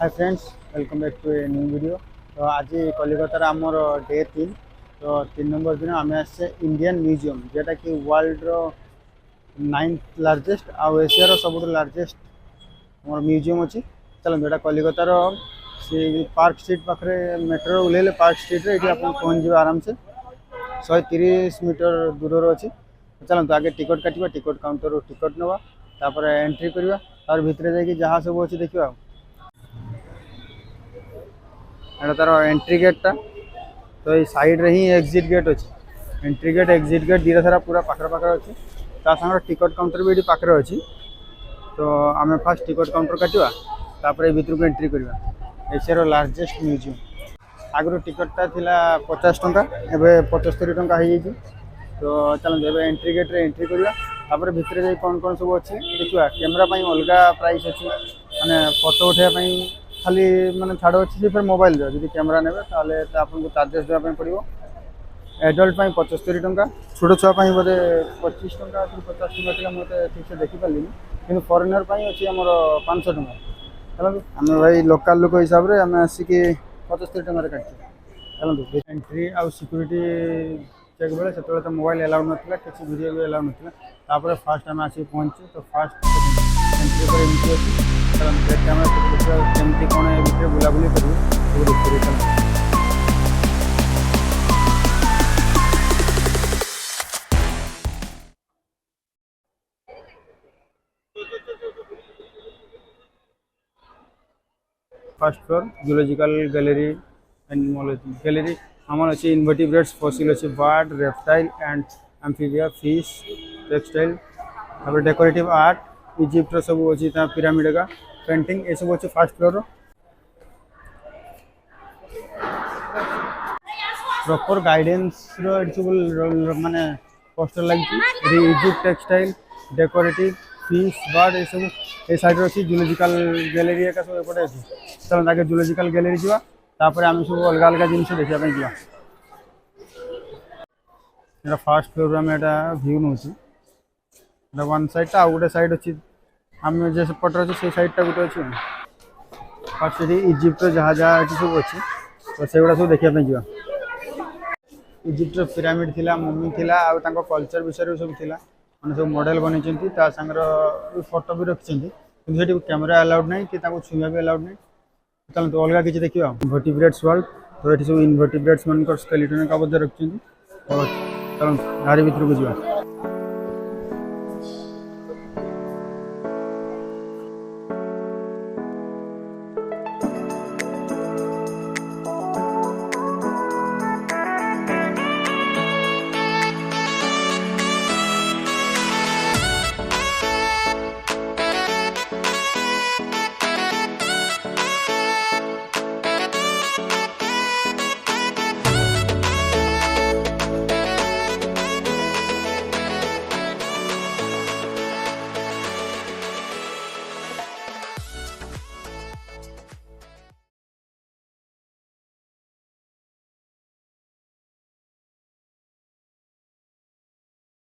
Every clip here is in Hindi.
Hi friends, welcome back to a new video. तो आज कलिकतार आमर डे 3। तो 3 नंबर दिन आम आसे इंडियन म्यूजियम जेटा कि वर्ल्ड रो 9th लार्जेस्ट आउ एशिया सब लार्जेस्ट आम म्यूजियम अच्छी। चलो यहाँ कलिकतार से पार्क स्ट्रीट पाखे मेट्रो ओल्ले पार्क स्ट्रीट रे आप पहुँच जाए आराम से 130 मीटर दूर अच्छी। चलते आगे टिकट काटा, टिकट काउंटर टिकट नवा, तापर एंट्री करवा, तार भितर जाकि जहाँ सब अच्छी देखा। एटा तार एंट्री गेटा। तो ये साइड रे ही एग्जिट गेट अच्छी। एंट्री गेट एग्जिट गेट दीटा सारा पूरा पाखर पाखर अच्छी। ता संग टिकट काउंटर भी ये पाखर अच्छी। तो आम फास्ट टिकट काउंटर काटा, तापर भितर को एंट्री करवा। Asia largest museum. आगु टिकटा थिला 50 टंका, एबे 75 टंका हो जाइए। तो चलते एबे एंट्री गेट रे एंट्री करवा, तापर भितर जाई कौन कौन सब अच्छी देखा। कैमेरा अलग प्राइस अच्छी, माने फोटो उठाइबा खाली माने छाड़ अच्छी फिर मोबाइल जो कैमेरा ने आपको चार्जेस देवाई पड़ो। एडल्ट 75 टंका, छोट छुआ बोधे 25 टंका 50 टंका थी, मुझे ठीक से देखिपारे कि फरेनर अच्छी आम 500 टंका। चलते आम भाई लोकल लोक हिसाब से आम आसिक 75 टंका काटि। चलते एंट्री आउ सिक्यूरीटी चेक बेले से तो मोबाइल एलाउ नाला, किसी वीडियो भी एलाउ नाला। फास्ट आम आसिक पहुँचे। तो फास्ट एंट्री पर एमती अच्छी। केमती कौन ये बुलाबुली कर first floor zoological gallery entomology gallery आम अच्छे इनवर्टिब्रेट्स फॉसिल अच्छे bird reptile and amphibia fish textile. तापर डेकोरेटिव आर्ट इजिप्ट सब अच्छी पिरामिड का पेंटिंग ये सब अच्छे फर्स्ट फ्लोर। प्रॉपर गाइडेंस सब माने पोस्टर लगी। Egypt textile decorative fish bird ये सब ये साइड अच्छी। जूलॉजिकल गैलरी का सब एपटे अच्छी। चलो आगे जूलॉजिकल गैलरी जावा, तापर आम सब अलग अलग जिन देखा जा। फर्स्ट फ्लोर में व्यू नौ वन साइड टा गोटे साइड अच्छी। आम जो पटर अच्छे से साइड टा गोटे अच्छी। फर्स्ट ये इजिप्ट जहाँ जहाँ सब अच्छी, तो से गुड़ा सब देखा जा। इजिप्ट पिरामिड थिला, मम्मी थिला, आउ तांको कल्चर विषय सब थिला। माने सब मॉडल बनी फोटो भी रखी, कि कैमेरा अलाउड नहीं कि छुआ भी अलाउड नहीं। चलो तो अलग किसी देखा इनवर्टिब्रेट्स वर्ल्ड। तो ये सब इनवर्टिब्रेट्स मान स्केलेटन का बोध रखी। तो चलो यार भर को जा।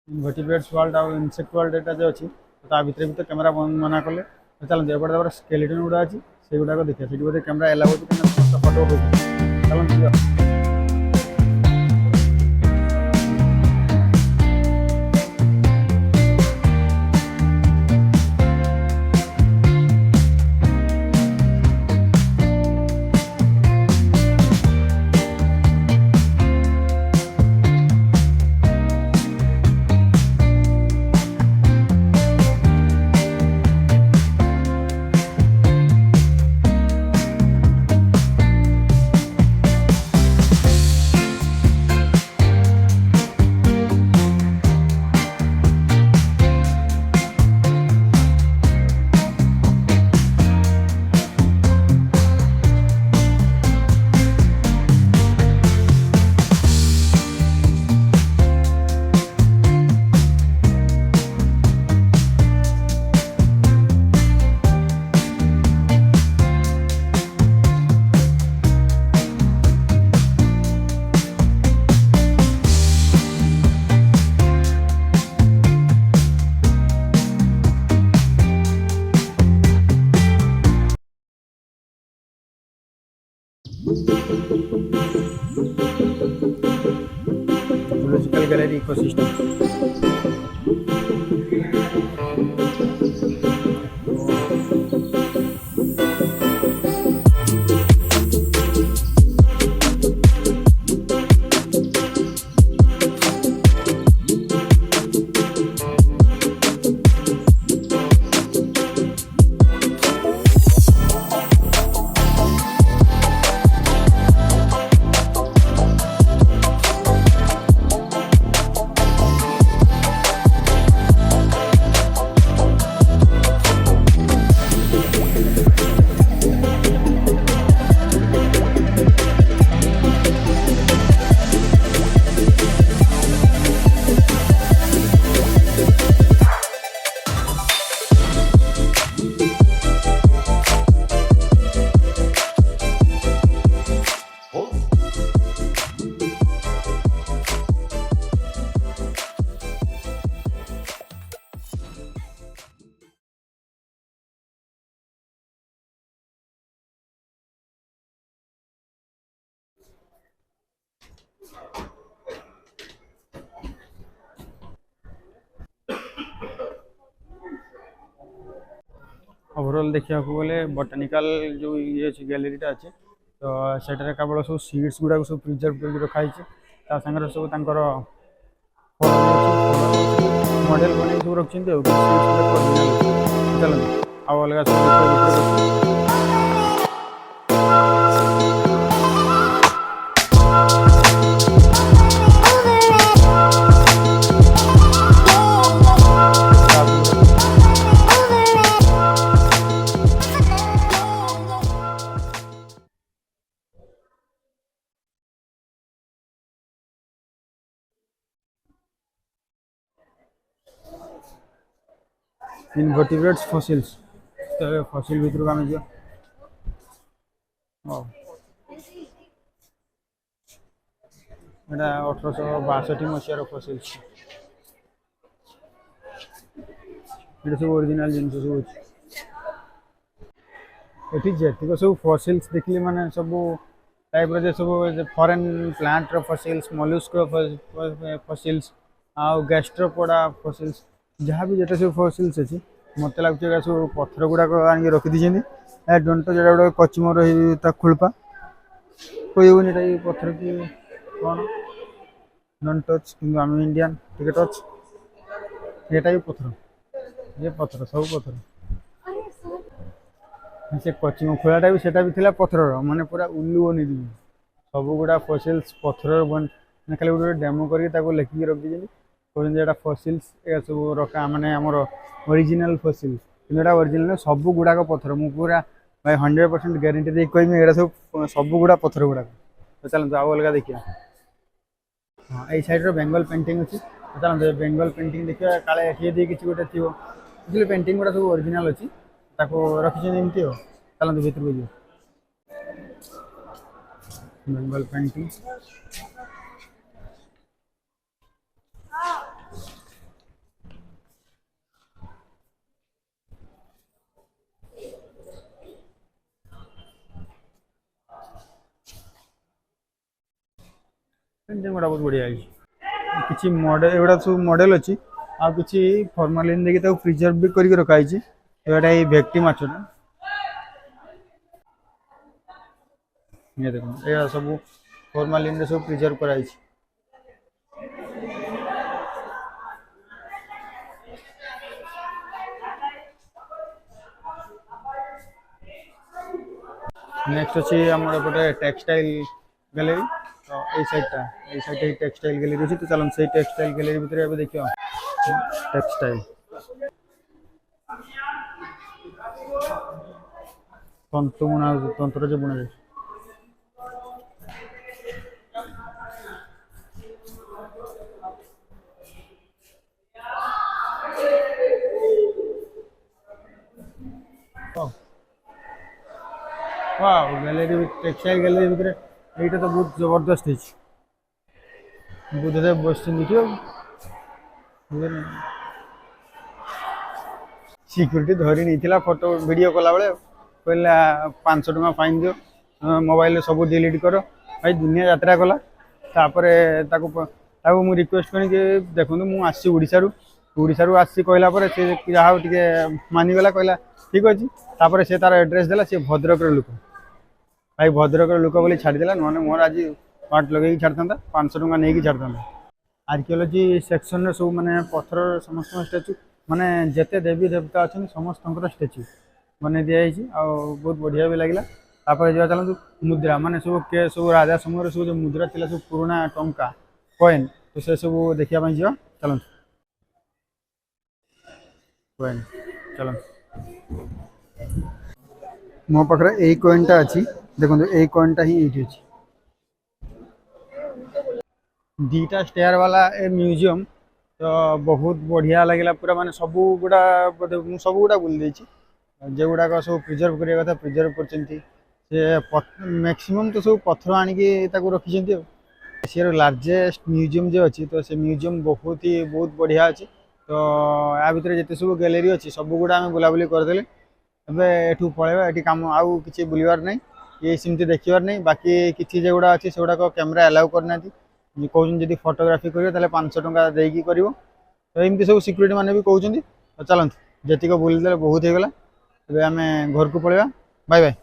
इनवर्टिब्रेट्स वर्ल्ड और इनसेक्ट वर्ल्ड एटा जो अच्छी, तो भितर भी तो कैमेरा मना कले। तो चलते एपटे स्केलेटन गुड़ा अच्छी, से गुड़ाक देखा। से बोधे कैमेरा एलाउ होती फोटो उठे। चलते इकोसिस्टम। ओवरऑल देखा गले बोटानिकल जो ये गैलेरीटा अच्छे तो सेठारे केवल सब सीड्स गुड़ा सब प्रिजर्व कर रखाई सागर सब मॉडल बन सब रखी चलते अलग सब इनवर्टिब्रेट्स फसिल्स तो फसिल भितर आम जो यहाँ 1862 मसीहार फसिल्स ये सब ओरिजिनल जिन सब ये जेतिक सब फसिल्स देखली माने सब टाइप सब फॉरेन प्लांट फसिल्स मॉल्यूस्क फसिल्स आ गैस्ट्रोपोडा फसिल्स जहाँ भी जिते सब फसिल्स अच्छी मत लगे सब पत्थर गुड़ाक आनिक रखी डंट जो गोटे कचिमर खुलपा कही पत्थर की कौन नन टच कि आम इंडियन टिके टच येटा भी पत्थर ये पत्थर सब पत्थर से कचिम खोलाटा भी सेटा भी थिला पत्थर माने पूरा उल्लू बनी सब गुड़ा फसिल्स पत्थर बन खाली गोटे डेमो करके लेखिकी रखी कहते फसिल्स ये सब रखा माने आमर ओरिजिनल फसिल्स कि ओरिजिनल सब गुड़ाक पत्थर मुझे पूरा भाई 100% ग्यारंटी दे कह ये सब गुड़ा पत्थर गुड़ाक तो चलते आउ अलग देखिए। हाँ ये सैड्र बेंगल पेंटिंग अच्छी चलते बेंगल पेंटिंग देखिए काले ये किसी गोटे थी बुझे पेंटिंग गुड़ा सब ओरिजिनल अच्छी रखी एमती हो चलते भितर को जी बेंगल पेंटिंग गुड़ा बहुत बढ़िया किसी मॉडल एगुड़ा सब मॉडल अच्छी आ किसी फॉर्मालिन देखिए प्रिजर्व भी करके रखाई ये भेक्टी माछटा ये देखो ये सब फॉर्मालिन सब प्रिजर्व कराई नेक्स्ट अच्छी आम एपटे टेक्सटाइल गैलरी तो ये साइड टेक्सटाइल गैलरी अच्छी तो चलो से टेक्सटाइल गैलरी भितर देखिए टेक्सटाइल तंतु बुना तंत्र जो बुना जाए वाह गैलरी टेक्सटाइल गैलरी भितर এইটা তো বহুত জবরদস্ত হয়েছে বুদ্ধদেব বসছেন দেখি সিক্ୟୁରିଟି ଧରି ନେଇଥିଲା ଫଟୋ ଭିଡ଼ିଓ କଲାବେଳେ କହିଲା 500 ଟଙ୍କା ଫାଇନ୍ ଦିଅ ମୋବାଇଲରେ ସବୁ ଡିଲିଟ୍ କର ଭାଇ ଦୁନିଆ ଯାତ୍ରା କଲା ତାପରେ ताको मु रिक्वेस्ट करी कि देखो मु आसी ओडिशा आसी कहला पर से जहाँ टे मानिगला कहला ठीक अच्छे तापर से तार एड्रेस देला से भद्रक लोक भाई भद्रक लोक बोली छाड़देला ना मोर आज वाट लगे छाड़ता 500 टंका नहीं छाड़ता आर्कियोलोजी सेक्शन सब माने पत्थर समस्त स्टाच्यू माने जेते देवी देवता अच्छा समस्त स्टाच्यू बन दिखाई बहुत बढ़िया भी लगे तापर जो चलते मुद्रा माने सब के सब राजा समय सब जो मुद्रा थी सब पुराना टंका कॉइन तो से सब देखा जा चलते कॉइन चलते मो पाखे यही कॉइनटा अच्छी देखो यही कॉइनटा ही ये अच्छी दीटा स्टेयर वाला ए म्यूजियम तो बहुत बढ़िया लगे पूरा माने सब गुड़ा सब गुड़ा बुली जो गुड़ाक सब प्रिजर्व करने कथा प्रिजर्व कर मैक्सिमम तो सब पत्थर आणिकी रखी एशिया लार्जेस्ट म्यूजियम जो अच्छी तो से म्यूजियम बहुत बढ़िया अच्छी तो या भितर जिते सब गैलेरी अच्छी सब गुड़ा आम बुलाबुली करदे एठू पलैबा ये कम आउ कि बुलवार नहीं ये सेमती देखिबार नहीं बाकी किसी जोड़ा अच्छी से गुड़ाक कैमेरा अलाउ करना कहते फोटोग्राफी करेंगे 500 टंका देकी कर तो एमती सब सिक्यूरीटी मैंने भी कहते तो चलते जी बुलदे बहुत होगा आम घर को पलैबा बाय बाय।